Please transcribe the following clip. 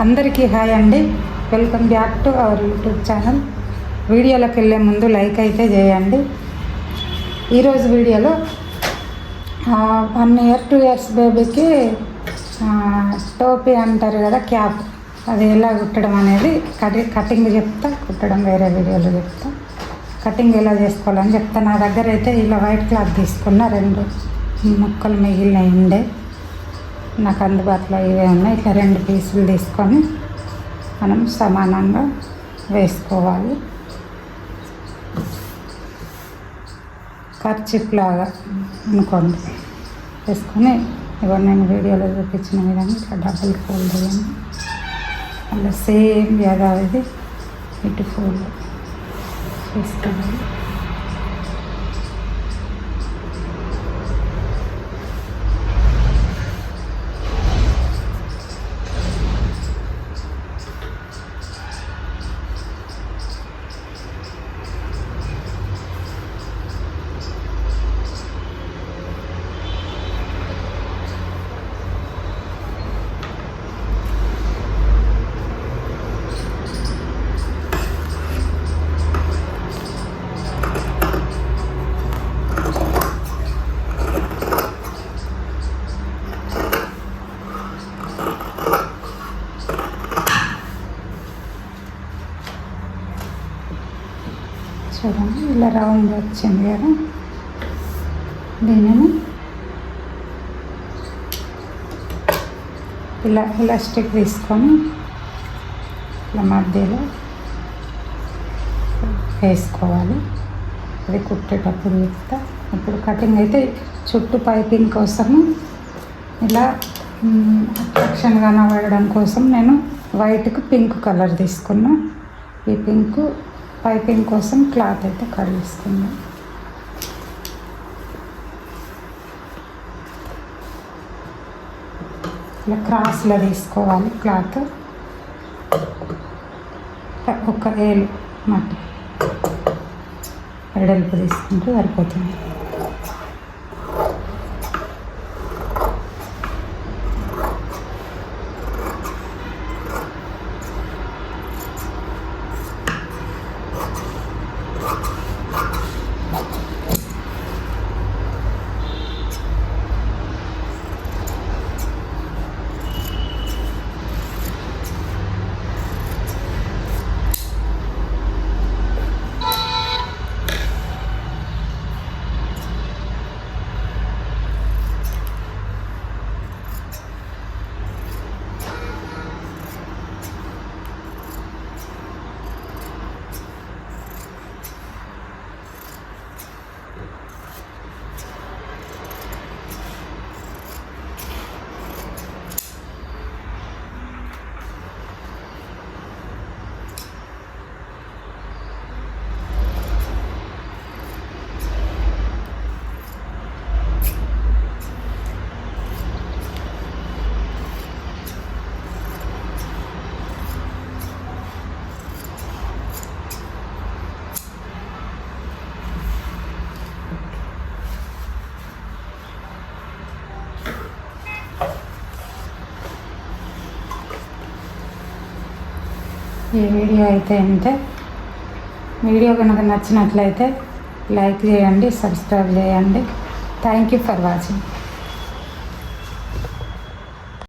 అందరికీ హాయ్ అండి. Welcome back to our YouTube channel. వీడియోలోకి వెళ్ళే ముందు లైక్ అయితే చేయండి. ఈరోజు వీడియోలో 1 year 2 years బేబీకి టోపీ అంటారు కదా, క్యాప్, అది ఎలా కుట్టడం అనేది కటింగ్ చెప్తా, కుట్టడం వేరే వీడియోలో చెప్తా. కటింగ్ ఎలా చేసుకోవాలని చెప్తా. నా దగ్గర అయితే ఇలా వైట్ క్లాత్ తీసుకున్న 2 ముక్కలు మిగిలినవి ఉండే, నాకు అందుబాటులో ఇవే ఉన్నాయి. ఇట్లా 2 పీసులు తీసుకొని మనం సమానంగా వేసుకోవాలి. కర్చీఫ్ లాగా అనుకోండి వేసుకొని, ఇవన్నీ నేను వీడియోలో చూపించిన విధంగా ఇట్లా డబుల్ ఫోల్డ్ చేయండి. అలా సేమ్ యథావిధి ఇటు ఫోల్డ్ చేసుకోవాలి. చూడండి, ఇలా రౌండ్ వచ్చింది కదా, దీనిని ఇలా ఎలాస్టిక్ తీసుకొని ఇలా మధ్యలో వేసుకోవాలి. అది కుట్టేటప్పుడు చెప్తా. ఇప్పుడు కటింగ్ అయితే చుట్టూ పైపింగ్ కోసము ఇలా అట్రాక్షన్ కనబడడం కోసం నేను వైట్కి పింక్ కలర్ తీసుకున్నా. ఈ పింక్ పైపింగ్ కోసం క్లాత్ అయితే కట్ చేసుకున్నాం. ఇలా క్రాస్లో తీసుకోవాలి క్లాత్, ఒక ఏలు మట్టి వెడల్పు తీసుకుంటే సరిపోతుంది. ఈ వీడియో అయితే అంతే. వీడియో కనుక నచ్చినట్లయితే లైక్ చేయండి, సబ్స్క్రైబ్ చేయండి. Thank you for watching.